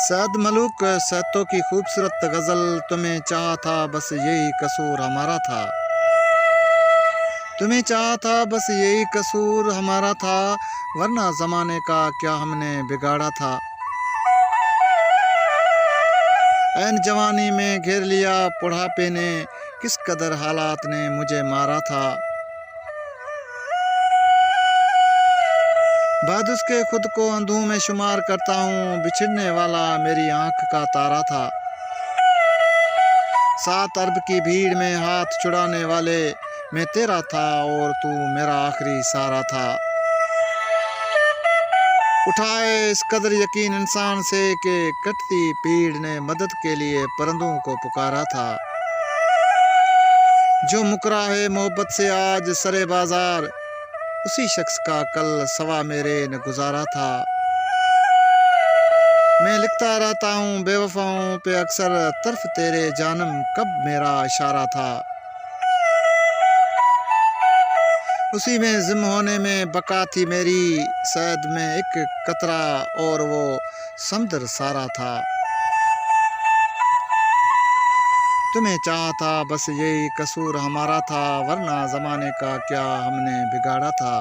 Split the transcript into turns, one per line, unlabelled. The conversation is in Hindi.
सैद मलूक सैतो की खूबसूरत गज़ल। तुम्हें चाहा था बस यही कसूर हमारा था। तुम्हें चाहा था बस यही कसूर हमारा था, वरना ज़माने का क्या हमने बिगाड़ा था। ऐन जवानी में घेर लिया बुढ़ापे ने, किस कदर हालात ने मुझे मारा था। बाद उसके खुद को अंधों में शुमार करता हूँ, बिछड़ने वाला मेरी आंख का तारा था। 7 अरब की भीड़ में हाथ छुड़ाने वाले मैं तेरा था, और तू मेरा आखिरी सहारा था। उठाए इस कदर यकीन इंसान से कि कटती भीड़ ने मदद के लिए परिंदों को पुकारा था। जो मुकरा है मोहब्बत से आज सरे बाजार, उसी शख्स का कल सवा मेरे ने गुजारा था। मैं लिखता रहता हूँ बेवफाओं पे अक्सर, तरफ तेरे जानम कब मेरा इशारा था। उसी में जिम होने में बका थी मेरी, सैद में एक कतरा और वो समुद्र सारा था। तुम्हें चाहा था बस यही कसूर हमारा था, वरना ज़माने का क्या हमने बिगाड़ा था।